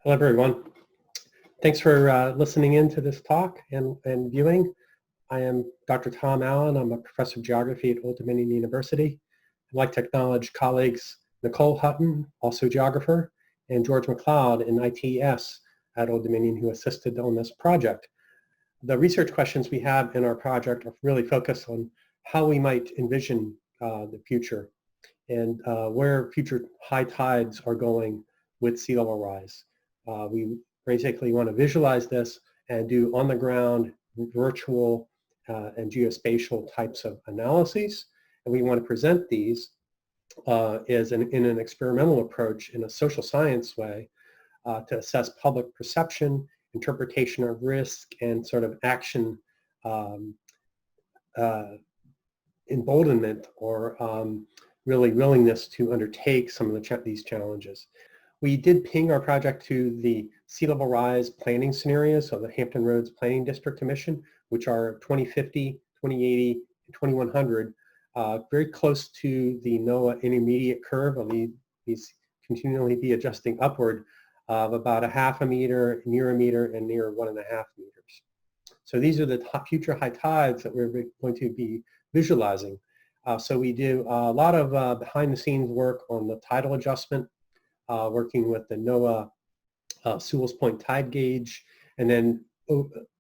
Hello, everyone. Thanks for listening in to this talk and viewing. I am Dr. Tom Allen. I'm a professor of geography at Old Dominion University. I'd like to acknowledge colleagues Nicole Hutton, also geographer, and George McLeod in ITS at Old Dominion who assisted on this project. The research questions we have in our project are really focused on how we might envision the future and where future high tides are going with sea level rise. We basically want to visualize this and do on-the-ground, virtual, and geospatial types of analyses. And we want to present these in an experimental approach in a social science way to assess public perception, interpretation of risk, and sort of action emboldenment or really willingness to undertake some of these challenges. We did ping our project to the sea level rise planning scenarios, so the Hampton Roads Planning District Commission, which are 2050, 2080, and 2100, very close to the NOAA intermediate curve of these continually be adjusting upward of about 0.5 meter, near a meter, and near 1.5 meters. So these are the future high tides that we're going to be visualizing. So we do a lot of behind the scenes work on the tidal adjustment, working with the NOAA Sewell's Point tide gauge, and then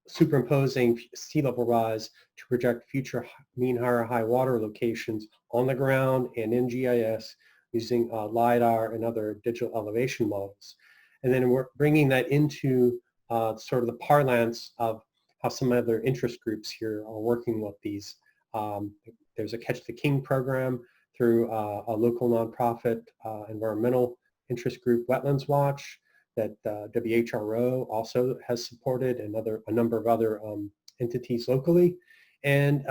superimposing sea level rise to project future mean high water locations on the ground and in GIS using LiDAR and other digital elevation models. And then we're bringing that into sort of the parlance of how some other interest groups here are working with these. There's a Catch the King program through a local nonprofit environmental interest group, Wetlands Watch, that WHRO also has supported, and a number of other entities locally. And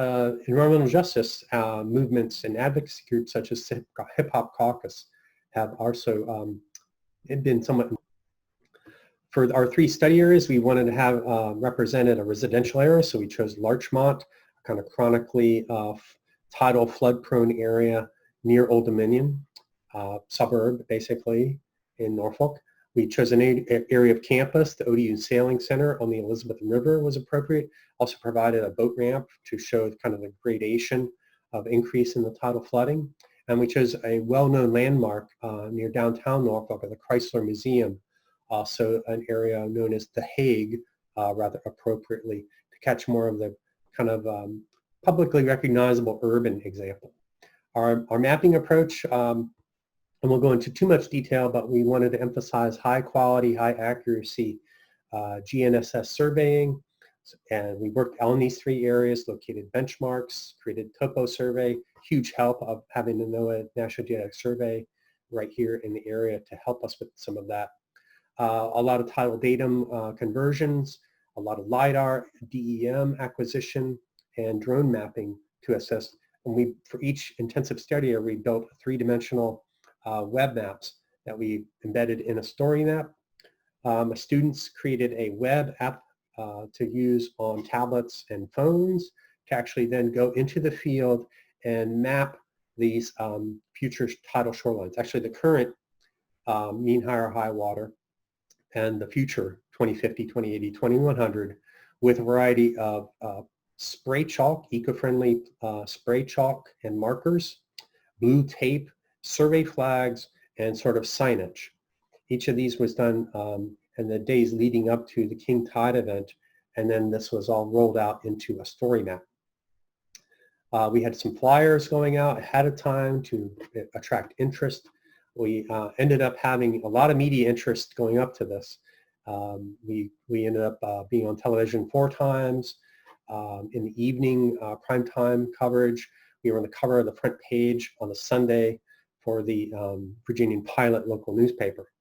environmental justice movements and advocacy groups such as Hip Hop Caucus have also been somewhat. For our 3 study areas, we wanted to have represented a residential area, so we chose Larchmont, a kind of chronically tidal flood-prone area near Old Dominion, suburb basically in Norfolk. We chose an area of campus. The ODU Sailing Center on the Elizabeth River was appropriate. Also provided a boat ramp to show kind of the gradation of increase in the tidal flooding. And we chose a well-known landmark near downtown Norfolk at the Chrysler Museum, also an area known as The Hague, rather appropriately, to catch more of the kind of publicly recognizable urban example. Our mapping approach, and we'll go into too much detail, but we wanted to emphasize high quality, high accuracy GNSS surveying. And we worked on these 3 areas, located benchmarks, created topo survey, huge help of having the NOAA National Geodetic Survey right here in the area to help us with some of that. A lot of tidal datum conversions, a lot of LiDAR, DEM acquisition, and drone mapping to assess. And for each intensive study area, we built 3-dimensional web maps that we embedded in a story map. Students created a web app to use on tablets and phones to actually then go into the field and map these future tidal shorelines. Actually, the current mean high water and the future 2050, 2080, 2100 with a variety of spray chalk, eco-friendly spray chalk and markers, blue tape, survey flags, and sort of signage. Each of these was done in the days leading up to the King Tide event, and then this was all rolled out into a story map. We had some flyers going out ahead of time to attract interest. We ended up having a lot of media interest going up to this. We ended up being on television 4 times. In the evening primetime coverage, we were on the cover of the front page on a Sunday for the Virginian Pilot local newspaper.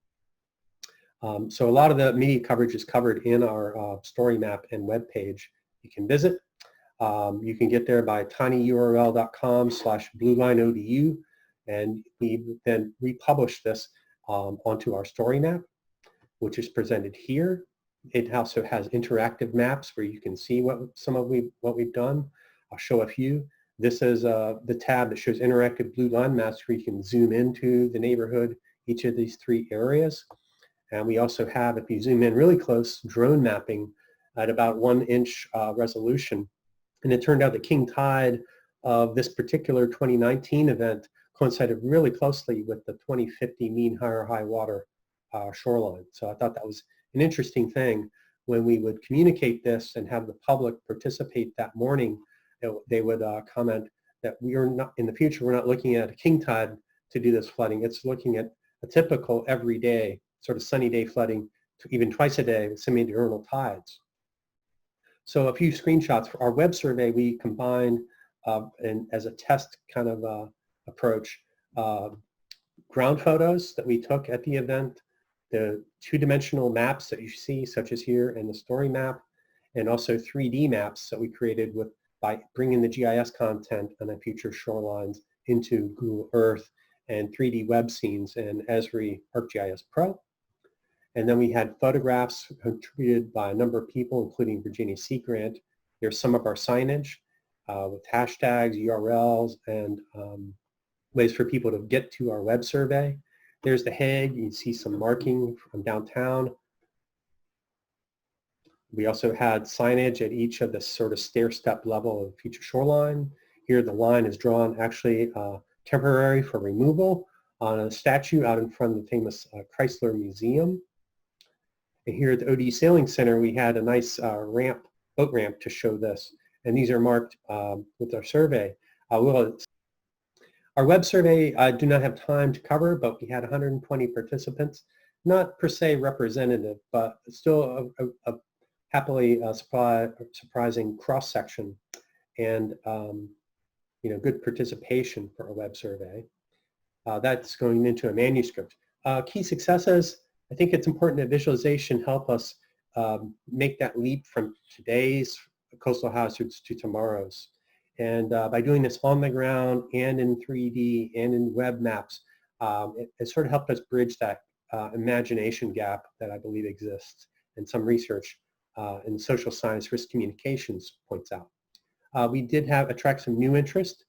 So a lot of the media coverage is covered in our story map and web page. You can visit. You can get there by tinyurl.com/bluelineodu, and we then republish this onto our story map, which is presented here. It also has interactive maps where you can see what we've done. I'll show a few. This is the tab that shows interactive blue line maps where you can zoom into the neighborhood, each of these 3 areas. And we also have, if you zoom in really close, drone mapping at about 1-inch resolution. And it turned out the king tide of this particular 2019 event coincided really closely with the 2050 mean high water shoreline. So I thought that was an interesting thing. When we would communicate this and have the public participate that morning, they would comment that we are not, in the future, we're not looking at a king tide to do this flooding. It's looking at a typical everyday sort of sunny day flooding, even twice a day with semi-diurnal tides. So a few screenshots for our web survey. We combined, and as a test kind of approach, ground photos that we took at the event, the two-dimensional maps that you see, such as here, and the story map, and also 3D maps that we created by bringing the GIS content on the future shorelines into Google Earth, and 3D web scenes in Esri ArcGIS Pro. And then we had photographs contributed by a number of people, including Virginia Sea Grant. Here's some of our signage with hashtags, URLs, and ways for people to get to our web survey. There's the Hague. You can see some marking from downtown. We also had signage at each of the sort of stair-step level of future shoreline. Here the line is drawn actually temporary for removal on a statue out in front of the famous Chrysler Museum. And here at the ODU Sailing Center, we had a nice boat ramp to show this. And these are marked with our survey. Our web survey I do not have time to cover, but we had 120 participants. Not per se representative, but still a happily surprising cross-section, and good participation for a web survey. That's going into a manuscript. Key successes, I think it's important that visualization help us make that leap from today's coastal hazards to tomorrow's. And by doing this on the ground and in 3D and in web maps, it sort of helped us bridge that imagination gap that I believe exists, and some research in social science risk communications points out. We did attract some new interest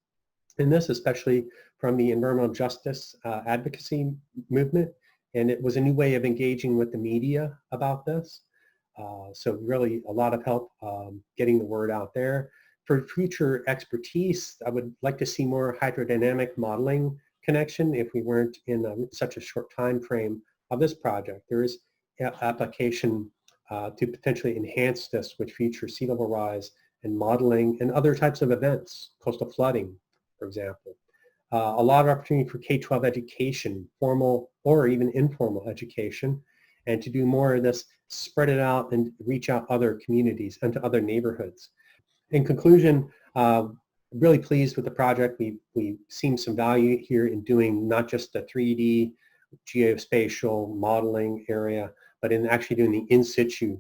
in this, especially from the environmental justice advocacy movement, and it was a new way of engaging with the media about this. So really a lot of help getting the word out there. For future expertise, I would like to see more hydrodynamic modeling connection if we weren't in such a short time frame of this project. There is application to potentially enhance this with future sea level rise and modeling and other types of events, coastal flooding, for example. A lot of opportunity for K-12 education, formal or even informal education, and to do more of this, spread it out and reach out other communities and to other neighborhoods. In conclusion, really pleased with the project. We've seen some value here in doing not just the 3D geospatial modeling area, but in actually doing the in situ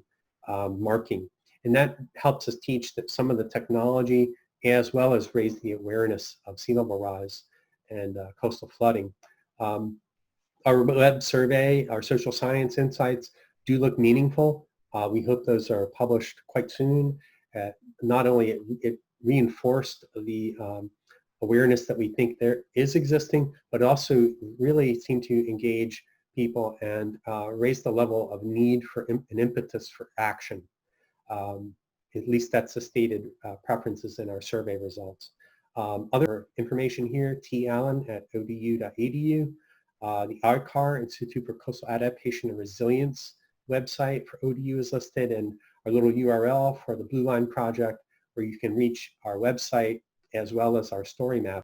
marking. And that helps us teach that some of the technology as well as raise the awareness of sea level rise and coastal flooding. Our web survey, our social science insights do look meaningful. We hope those are published quite soon. Not only it reinforced the awareness that we think there is existing, but also really seemed to engage people and raise the level of need for an impetus for action. At least that's the stated preferences in our survey results. Other information here, T. Allen at odu.edu, the ICAR, Institute for Coastal Adaptation and Resilience website for ODU is listed, and our little URL for the Blue Line project, where you can reach our website as well as our story map.